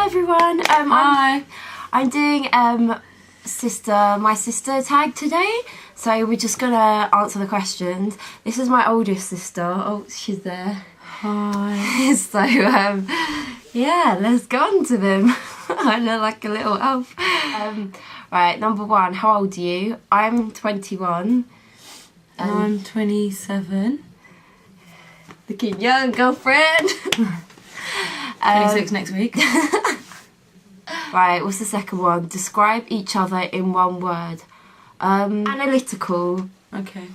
everyone. Hi. I'm doing my sister tag today, so we're just gonna answer the questions. This is my oldest sister. Oh, she's there. Hi. So yeah, let's go on to them. I look like a little elf. Right, number one. How old are you? I'm 21. And I'm 27. Looking young, girlfriend. 26 next week. Right, what's the second one? Describe each other in one word. Analytical. Okay.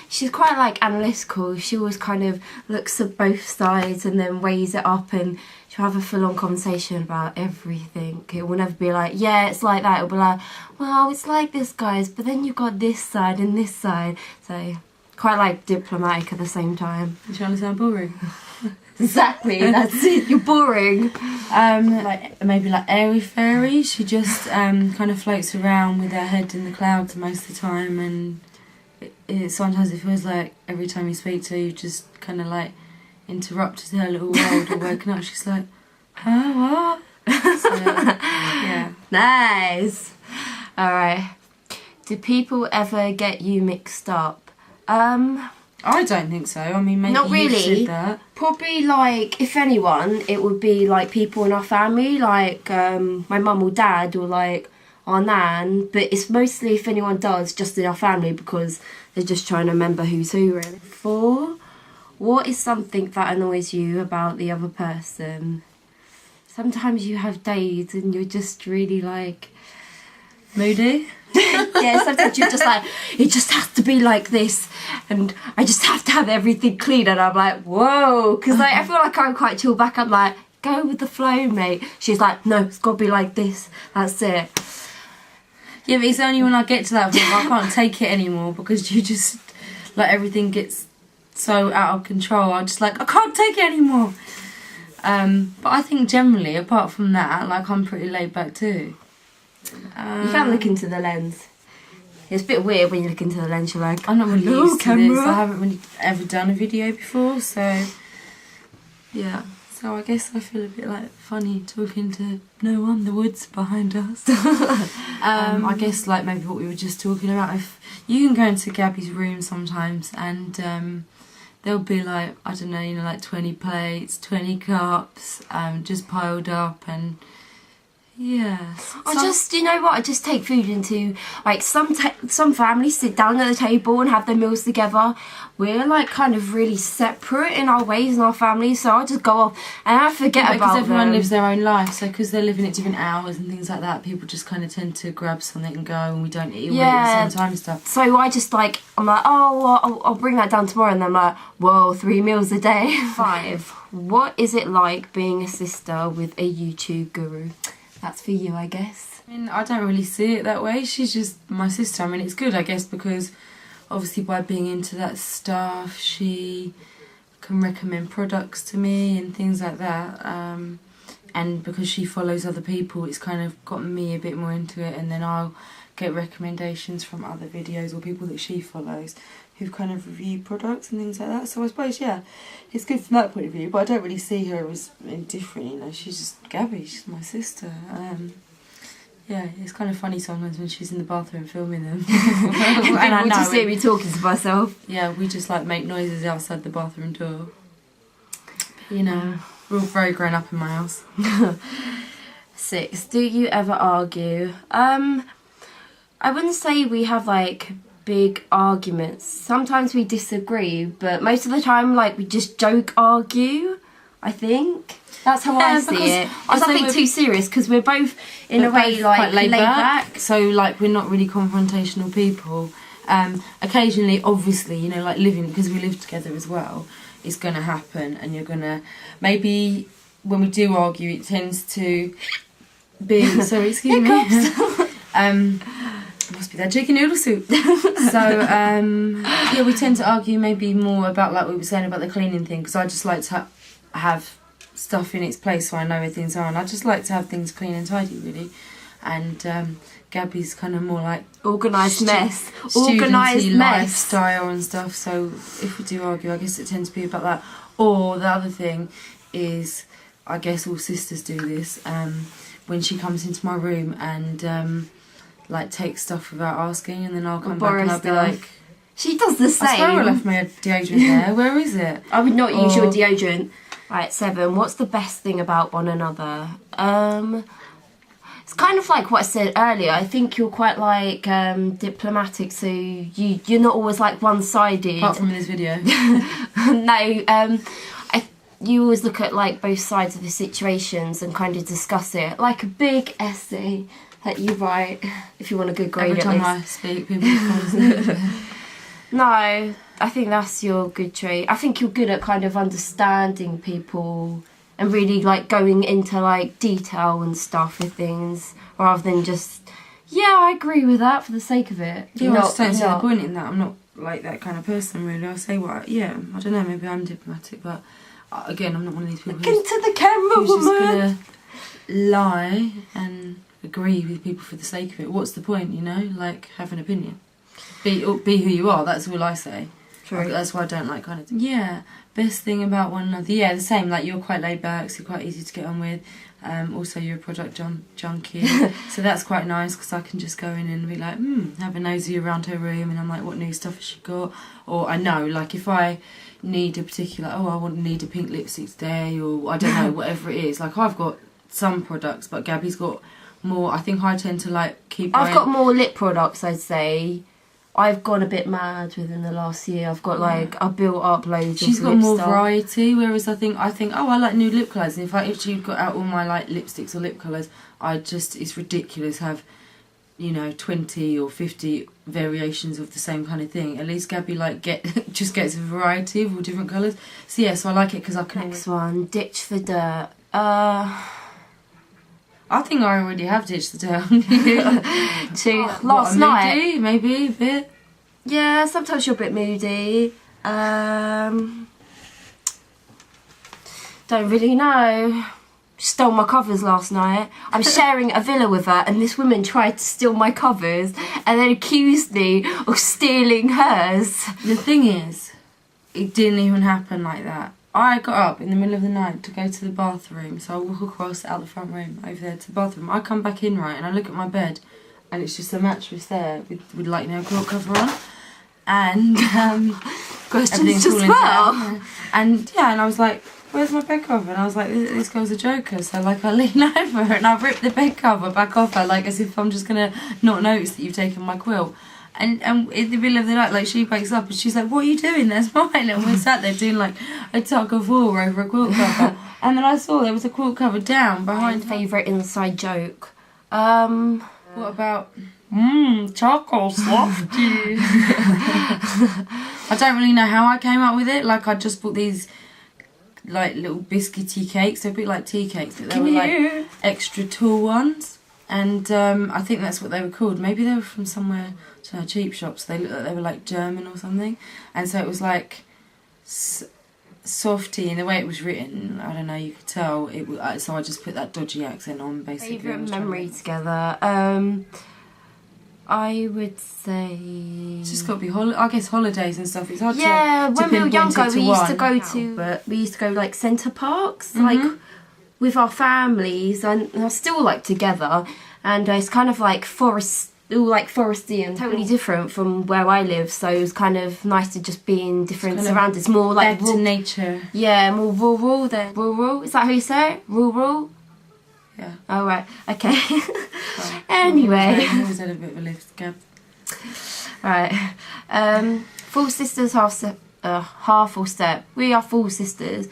She's quite like analytical. She always kind of looks at both sides and then weighs it up, and she'll have a full-on conversation about everything. It will never be like, yeah, it's like that. It'll be like, well, it's like this, guys, but then you've got this side and this side. So quite like diplomatic at the same time. You trying to sound boring? Exactly, that's it. You're boring. Like maybe like airy fairy. She just kind of floats around with her head in the clouds most of the time, and sometimes it feels like every time you speak to her, you just kind of like interrupted her little world or woken up. She's like, huh, what? So, yeah. Nice. All right. Do people ever get you mixed up? I don't think so. I mean, maybe not really. You said that. Probably, like, if anyone, it would be like people in our family, like my mum or dad, or like our nan. But it's mostly, if anyone does, just in our family, because they're just trying to remember who's who, really. 4. What is something that annoys you about the other person? Sometimes you have days and you're just really like Moody. Yeah, sometimes you're just like, it just has to be like this, and I just have to have everything clean, and I'm like, whoa, because like I feel like I'm quite chill back. I'm like, go with the flow, mate. She's like, no, it's got to be like this. That's it. Yeah, but it's only when I get to that point I can't take it anymore, because you just, like, everything gets so out of control. I'm just like, I can't take it anymore. But I think generally, apart from that, like, I'm pretty laid back too. You can't look into the lens. It's a bit weird when you look into the lens. You're like, I'm not really hello, used to camera. this. I haven't really ever done a video before, so yeah. So I guess I feel a bit like funny talking to no one, the woods behind us. I guess like maybe what we were just talking about. If you can go into Gabby's room sometimes and there'll be like, I don't know, you know, like 20 plates, 20 cups, just piled up, and yeah. I just, you know what, I just take food into, like, some families sit down at the table and have their meals together. We're, like, kind of really separate in our ways in our families, so I just go off and I forget about them. Because everyone lives their own life, so because they're living at different hours and things like that, people just kind of tend to grab something and go, and we don't eat at the same time and stuff. So I just, like, I'm like, oh, well, I'll bring that down tomorrow, and then I'm like, whoa, 3 meals a day. 5. What is it like being a sister with a YouTube guru? That's for you, I guess. I mean, I don't really see it that way. She's just my sister. I mean, it's good, I guess, because obviously by being into that stuff, she can recommend products to me and things like that. And because she follows other people, it's kind of got me a bit more into it. And then I'll get recommendations from other videos or people that she follows who kind of review products and things like that. So I suppose, yeah, it's good from that point of view, but I don't really see her as indifferent, you know. She's just Gabby, she's my sister. Yeah, it's kind of funny sometimes when she's in the bathroom filming them. And I just hear me talking to myself. Yeah, we just like make noises outside the bathroom door. But, you know, we're all very grown up in my house. 6. Do you ever argue? I wouldn't say we have like big arguments. Sometimes we disagree, but most of the time, like, we just joke argue, I think. That's how I see it. It's nothing too serious, because we're both, in a way, like, laid back. So, like, we're not really confrontational people. Occasionally, obviously, you know, like, living, because we live together as well, it's going to happen, and you're going to, maybe when we do argue, it tends to be, sorry, excuse me. Must be that chicken noodle soup. So, yeah, we tend to argue maybe more about, like we were saying about the cleaning thing, because I just like to have stuff in its place so I know where things are, and I just like to have things clean and tidy, really. And Gabby's kind of more like organised mess. Organised mess. Lifestyle and stuff, so if we do argue, I guess it tends to be about that. Or the other thing is I guess all sisters do this, when she comes into my room and like takes stuff without asking, and then I'll come back and I'll be like, she does the same. I swear I left my deodorant there. Where is it? I would not use your deodorant. Right, 7. What's the best thing about one another? It's kind of like what I said earlier. I think you're quite like diplomatic, so you're not always like one-sided. Apart from in this video. No, you always look at like both sides of the situations and kind of discuss it, like a big essay that you write if you want a good grade. Every time I speak, people say. No, I think that's your good trait. I think you're good at kind of understanding people and really like going into like detail and stuff with things rather than just, yeah, I agree with that for the sake of it. Yeah, I just don't see the point in that. I'm not like that kind of person really. I say I don't know, maybe I'm diplomatic, but again, I'm not one of these people Look into the camera, who's woman. just gonna lie and agree with people for the sake of it. What's the point, you know? Like, have an opinion. Be who you are, that's all I say. True. That's why I don't like kind of... Yeah, best thing about one another. Yeah, the same, like you're quite laid back, so you're quite easy to get on with. Also, you're a product junkie, so that's quite nice because I can just go in and be like, have a nosy around her room, and I'm like, what new stuff has she got? Or I know, like if I need a particular, I need a pink lipstick today, or I don't know, whatever it is. Like I've got some products, but Gabby's got more. I think I tend to like keep. I've got more lip products, I'd say. I've gone a bit mad within the last year. I've got like I've built up loads. She's of got lip more stuff. variety, whereas I think I like new lip colours. And if I actually got out all my like lipsticks or lip colours, it's ridiculous to have, 20 or 50 variations of the same kind of thing. At least Gabby just gets a variety of all different colours. So I like it because I can. Next one, ditch for dirt. I think I already have ditched the dirt. Last night. Moody, maybe a bit. Yeah, sometimes you're a bit moody. Don't really know. She stole my covers last night. I'm sharing a villa with her and this woman tried to steal my covers and then accused me of stealing hers. The thing is, it didn't even happen like that. I got up in the middle of the night to go to the bathroom, so I walk across out the front room over there to the bathroom. I come back in, right, and I look at my bed and it's just a mattress there with like, a quilt cover on. And everything's falling down. And I was like, where's my bed cover? And I was like, this girl's a joker. So like I lean over and I rip the bed cover back off her, like as if I'm just gonna not notice that you've taken my quilt. And in the middle of the night, like she wakes up and she's like, what are you doing? That's mine. And we're sat there doing like a tug of war over a quilt cover. And then I saw there was a quilt cover down behind. Favourite inside joke. What about charcoal softy? I don't really know how I came up with it. Like I just bought these like little biscuity cakes. They're a bit like tea cakes, but they were like extra tall ones. And I think that's what they were called. Maybe they were from somewhere, cheap shops. They looked like they were like German or something. And so it was like softy, and the way it was written, I don't know, you could tell. So I just put that dodgy accent on, basically. Favourite memory together. I would say it's just got to be I guess holidays and stuff. It's hard to when we were younger, we used to go but we used to go like centre parks, like with our families, and they're still like together, and it's kind of like all like foresty and totally different from where I live, so it was kind of nice to just be in different surroundings, more like to nature. Yeah, more rural than rural. Is that how you say it? Rural? Yeah. Oh right. Okay. Anyway. Always had a bit of a lift, Gab. Right. Full sisters, half or step. We are full sisters.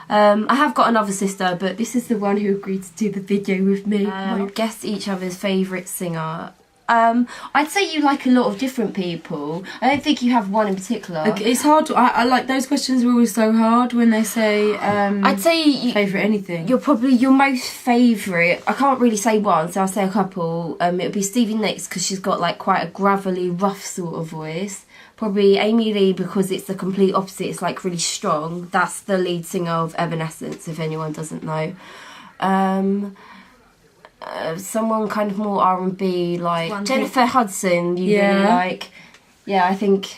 I have got another sister, but this is the one who agreed to do the video with me. Guess each other's favourite singer. I'd say you like a lot of different people. I don't think you have one in particular. It's hard to... I like those questions are always so hard when they say... I'd say... favourite anything. You're probably your most favourite. I can't really say one, so I'll say a couple. It would be Stevie Nicks because she's got like quite a gravelly, rough sort of voice. Probably Amy Lee because it's the complete opposite. It's like really strong. That's the lead singer of Evanescence, if anyone doesn't know. Someone kind of more R&B, like Jennifer Hudson. You really like. Yeah, I think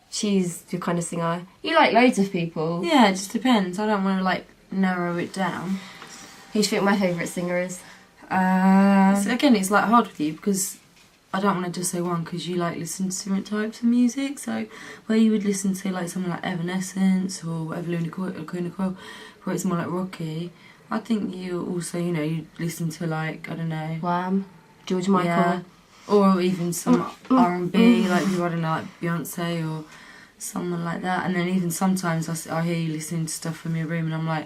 she's the kind of singer. You like loads of people. Yeah, it just depends. I don't want to like narrow it down. Who do you think my favourite singer is? So again, it's like hard with you because I don't want to just say one because you like listen to different types of music. So where you would listen to like something like Evanescence or Evelina Coil, where it's more like rocky. I think you also, you know, you listen to like, I don't know, Wham, George Michael. Yeah. Or even some R&B, like, I don't know, like Beyonce or someone like that. And then even sometimes I hear you listening to stuff from your room and I'm like,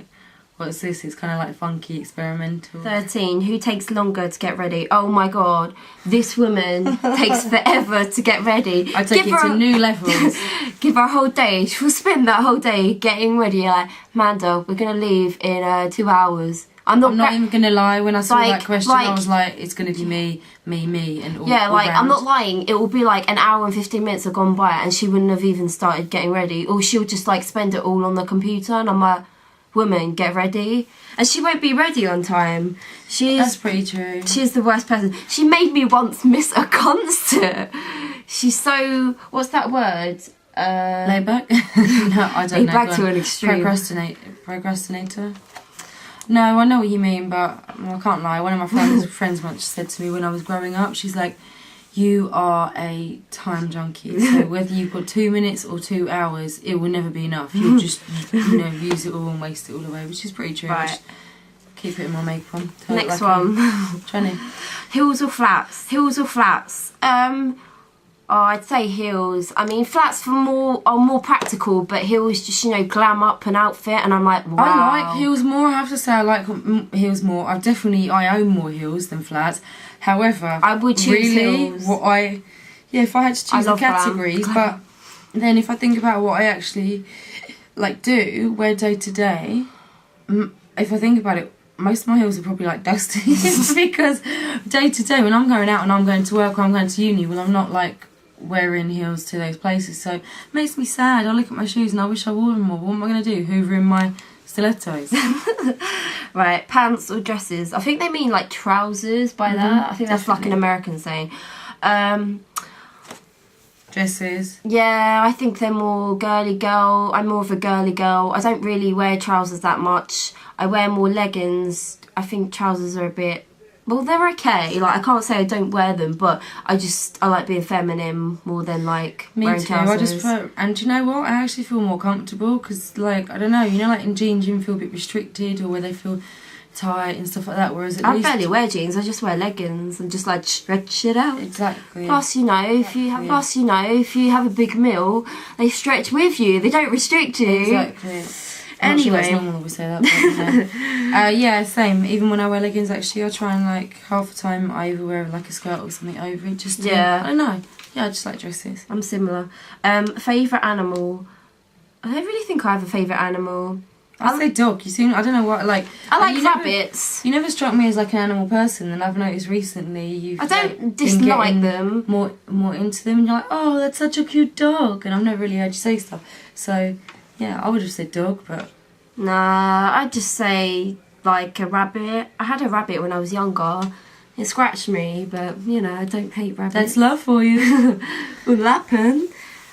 what's this? It's kind of like funky, experimental. 13. Who takes longer to get ready? Oh my god, this woman takes forever to get ready. I take it to new levels. Give her a whole day. She'll spend that whole day getting ready. Like, Manda, we're going to leave in 2 hours. I'm not even going to lie. When I saw that question, I was like, it's going to be me, and all yeah, like, all I'm not lying. It will be like an hour and 15 minutes have gone by and she wouldn't have even started getting ready. Or she'll just, like, spend it all on the computer and I'm like, woman, get ready. And she won't be ready on time. That's pretty true. She's the worst person. She made me once miss a concert. She's so... What's that word? Laid back? No, I don't know. Laid back to an extreme. Procrastinator? No, I know what you mean, but I can't lie. One of my friends once said to me when I was growing up, she's like, you are a time junkie. So whether you've got 2 minutes or 2 hours, it will never be enough. You'll just, use it all and waste it all away, which is pretty true. Right. Keep it in my makeup on. Next one. Trying to. Heels or flats? Heels or flats? I'd say heels. I mean, flats are more practical, but heels just, glam up an outfit, and I'm like, wow. I like heels more. I have to say, I like heels more. I own more heels than flats. However, I would choose heels. If I had to choose the categories, but then if I think about what I actually do, wear day to day, if I think about it, most of my heels are probably like dusty because day to day when I'm going out and I'm going to work or I'm going to uni, well, I'm not like wearing heels to those places, so it makes me sad. I look at my shoes and I wish I wore them more. What am I going to do? Hoover in my stilettos. Right, pants or dresses? I think they mean like trousers by that. I think that's like an American saying. Dresses. Yeah, I think they're more girly girl. I'm more of a girly girl. I don't really wear trousers that much. I wear more leggings. I think trousers are a bit... Well, they're okay. Like, I can't say I don't wear them, but I like being feminine more than like wearing trousers. And do you know what? I actually feel more comfortable because, I don't know, like in jeans you feel a bit restricted or where they feel tight and stuff like that. Whereas I barely wear jeans. I just wear leggings and just like stretch it out. Exactly. Plus, if you have a big meal, they stretch with you. They don't restrict you. Exactly. Anyway, sure that's normal we say that, but yeah, same. Even when I wear leggings, actually, I try and half the time I either wear a skirt or something over it. Just I don't know. Yeah, I just like dresses. I'm similar. Favourite animal? I don't really think I have a favourite animal. I'd say dog. I don't know what I like rabbits. You never struck me as an animal person, and I've noticed recently I don't dislike them. More into them, and you're like, oh, that's such a cute dog, and I've never really heard you say stuff. So. Yeah, I would have said dog, but... Nah, I'd just say, a rabbit. I had a rabbit when I was younger. It scratched me, but, I don't hate rabbits. That's love for you. Lapin.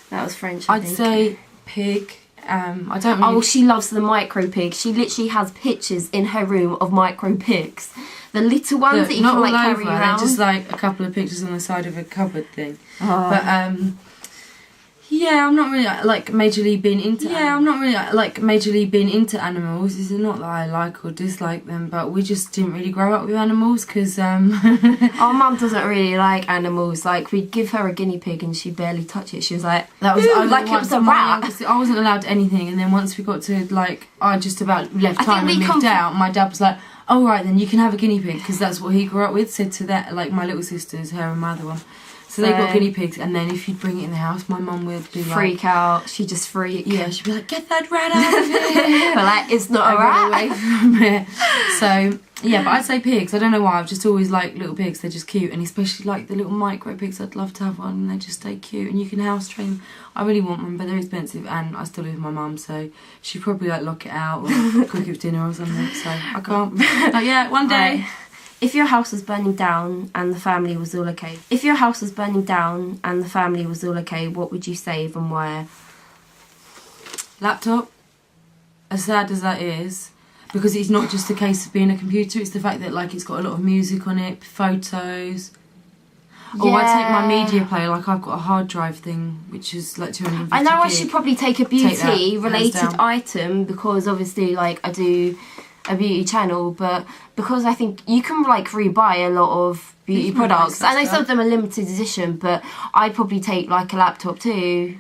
That was French, I think. I'd say pig. I don't really... Oh, she loves the micro pig. She literally has pictures in her room of micro pigs. The little ones that you can, carry around. Just, a couple of pictures on the side of a cupboard thing. Oh. But, yeah, I'm not really majorly been into. Yeah, I'm not really majorly been into animals. It's not that I like or dislike them, but we just didn't really grow up with animals because. Our mum doesn't really like animals. We'd give her a guinea pig and she barely touch it. She was like, "That was it was a rat." I wasn't allowed anything, and then once we got to I just about left time and moved out. My dad was like, "Oh right, then you can have a guinea pig," because that's what he grew up with. Said to that my little sisters, her and my other one. So they got guinea pigs, and then if you'd bring it in the house, my mum would be freak out. She'd just freak. Yeah, she'd be like, "Get that rat out of here!" But it's not a rat. Away from it. So yeah, but I'd say pigs. I don't know why. I've just always liked little pigs. They're just cute, and especially the little micro pigs. I'd love to have one, and they just stay cute, and you can house train them. I really want one, but they're expensive, and I still live with my mum, so she'd probably lock it out or cook it for dinner or something. So I can't. But yeah, one day. Right. If your house was burning down and the family was all okay. If your house was burning down and the family was all okay, what would you save and where? Laptop. As sad as that is, because it's not just a case of being a computer, it's the fact that like it's got a lot of music on it, photos. Or I take my media player, like I've got a hard drive thing, which is like 250 I know gig. I should probably take a beauty-related item, because obviously, like, I do a beauty channel, but because I think you can, like, rebuy a lot of beauty products. I know some of them are limited edition, but I'd probably take, like, a laptop too.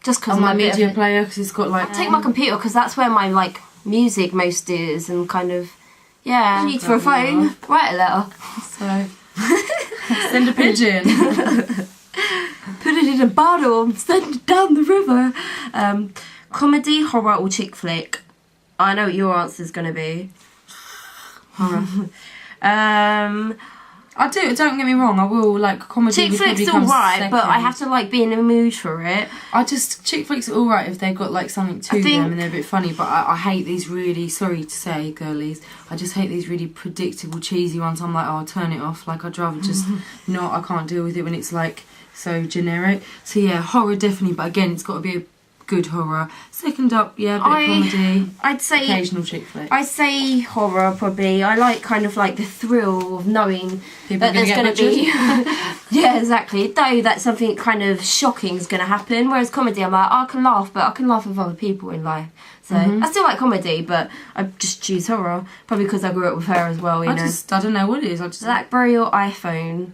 Just because my media player, because it's got, like... I'd take my computer, because that's where my, like, music most is, and kind of... Yeah. You need for a phone. Write a letter. So... Send a pigeon. Put it in a bottle and send it down the river. Comedy, horror, or chick flick? I know what your answer's going to be. Horror. I do. Don't get me wrong. I will like comedy. Chick flicks alright, but I have to like be in the mood for it. Chick flicks are alright if they've got like something to them and they're a bit funny. But I hate these really. Sorry to say, girlies. I just hate these really predictable, cheesy ones. I'm like, oh, I'll turn it off. Like I'd rather just not. I can't deal with it when it's like so generic. So yeah, horror definitely. But again, it's got to be a good horror. Second up, yeah, a bit of comedy. I'd say occasional chick flick. I'd say horror probably. I like kind of like the thrill of knowing that there's going to be. Yeah, exactly. Though that something kind of shocking is going to happen. Whereas comedy, I'm like, I can laugh, but I can laugh with other people in life. So I still like comedy, but I just choose horror probably because I grew up with her as well. You know, I don't know what it is. I just BlackBerry or iPhone.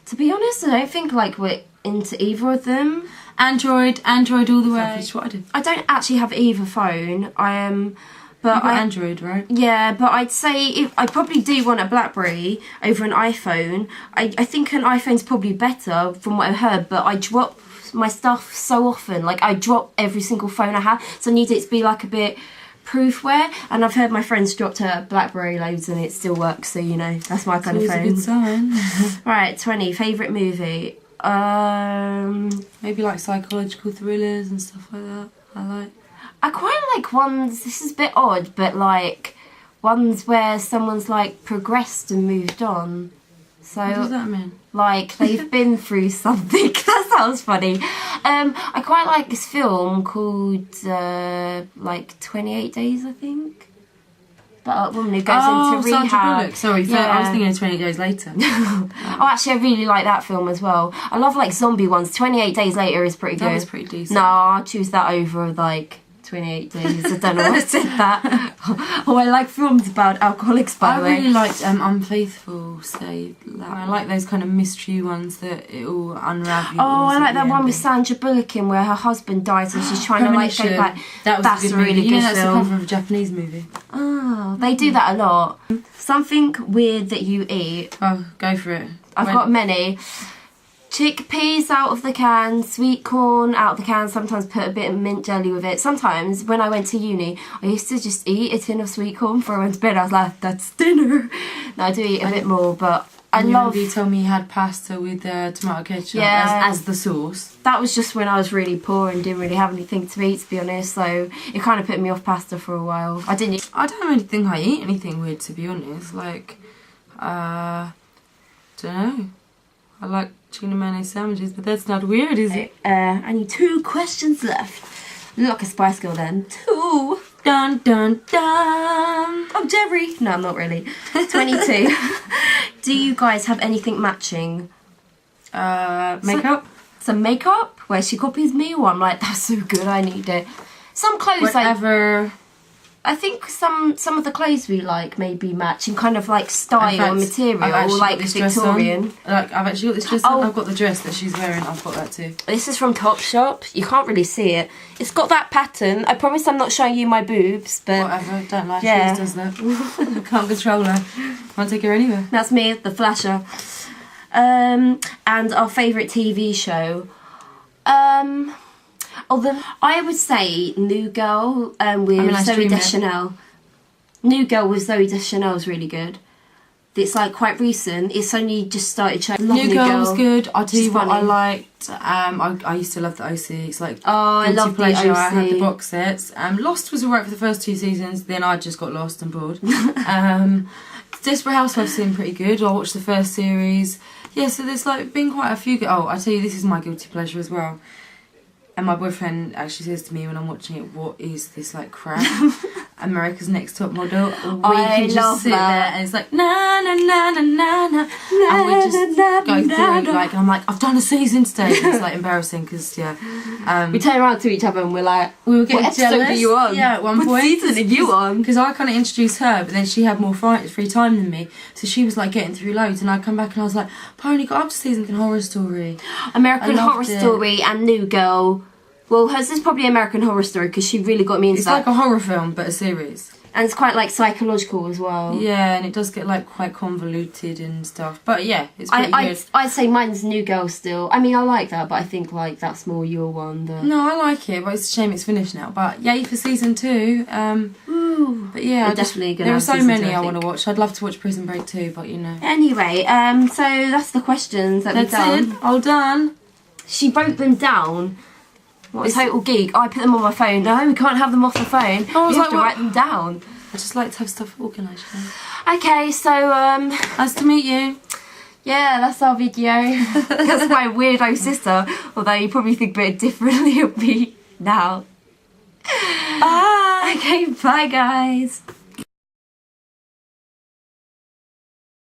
To be honest, I don't think like we're into either of them. Android all the way. That's what I do. I don't actually have either phone. I am, but Android, right? Yeah, but I'd say if I probably do want a BlackBerry over an iPhone. I think an iPhone's probably better from what I've heard. But I drop my stuff so often. Like I drop every single phone I have, so I need it to be like a bit proofware. And I've heard my friends dropped her BlackBerry loads and it still works. So you know that's my kind of phone. It's a good sign. Right, 20 favourite movie. Maybe like psychological thrillers and stuff like that. I quite like ones, this is a bit odd, but like ones where someone's like progressed and moved on. So what does that mean? Like they've been through something. That sounds funny. I quite like this film called like 28 Days, I think. But a woman who goes into rehab. Sandra Bullock. Sorry, yeah. I was thinking of 28 Days Later. Oh, actually, I really like that film as well. I love like zombie ones. 28 Days Later is pretty good. That was pretty decent. No, I'll choose that over like 28 Days. I don't know why I said that. Oh, I like films about alcoholics, by the way. I really liked Unfaithful, say that. I like those kind of mystery ones that it all unravels. Oh, I like that one with Sandra Bullock in where her husband dies and she's trying to like go back. That's a really good that's film. the cover of a Japanese movie. Oh, they do that a lot. Something weird that you eat. Oh, go for it. I've got many. Chickpeas out of the can, sweet corn out of the can, sometimes put a bit of mint jelly with it. Sometimes, when I went to uni, I used to just eat a tin of sweet corn before I went to bed. I was like, that's dinner. No, I do eat a bit more, but I love... You told me you had pasta with tomato ketchup as the sauce. That was just when I was really poor and didn't really have anything to eat, to be honest, so it kind of put me off pasta for a while. I don't really think I eat anything weird, to be honest. Like, don't know. I like chicken and mayonnaise sandwiches, but that's not weird, is it? I need 2 questions left. Look like a Spice Girl then. 2. Dun dun dun. Oh, Jerry. No, I'm not really. 22. Do you guys have anything matching? Makeup? Some makeup? Where she copies me, or I'm like, that's so good, I need it. Some clothes Whatever. I think some of the clothes we like maybe match in kind of like style and material, or like Victorian. Like I've actually got this dress on. I've got the dress that she's wearing. I've got that too. This is from Topshop. You can't really see it. It's got that pattern. I promise I'm not showing you my boobs, but whatever. Don't lie. Yeah. She does that. I can't control her. Can't take her anywhere. That's me, the flasher. And our favourite TV show. I would say New Girl with Zooey Deschanel. New Girl with Zooey Deschanel is really good. It's like quite recent. It's only just started showing. New Girl was good. I'll tell you what I liked. I used to love the OC. It's like I love the OC. I had the box sets. Lost was alright for the first 2 seasons. Then I just got lost and bored. Desperate Housewives seemed pretty good. I watched the first series. Yeah, so there's like been quite a few. Oh, I tell you, this is my guilty pleasure as well. And my boyfriend actually says to me when I'm watching it, what is this like crap? America's Next Top Model. We I can just love sit that. there and it's like na na na na na na, and we just go through like, and I'm like, I've done a season today. It's like embarrassing because we turn around to each other and we're like, we were getting what episode jealous. are you on? Yeah, at one what point. season are you on? Because I kind of introduced her, but then she had more free time than me, so she was like getting through loads, and I'd come back and I was like, I only got up to season Horror Story. American I Horror loved it. Story and New Girl. Well, hers is probably American Horror Story because she really got me into It's that. like a horror film, but a series. And it's quite like psychological as well. Yeah, and it does get like quite convoluted and stuff. But yeah, it's pretty good. I'd say mine's New Girl still. I mean, I like that, but I think like that's more your one. No, I like it, but it's a shame it's finished now. But yay for season 2. Ooh. But yeah, Definitely gonna there are have so season many 2, I want to watch. I'd love to watch Prison Break too, but you know. Anyway, so that's the questions that we've That's done. it. All done. She wrote them down. What a total geek. I put them on my phone. No, we can't have them off the phone. I was we like, have to what? write them down. I just like to have stuff organised. You know? Okay, so Nice to meet you. yeah, that's our video. That's my weirdo sister. Although you probably think a bit differently of me now. Bye. Okay, bye guys.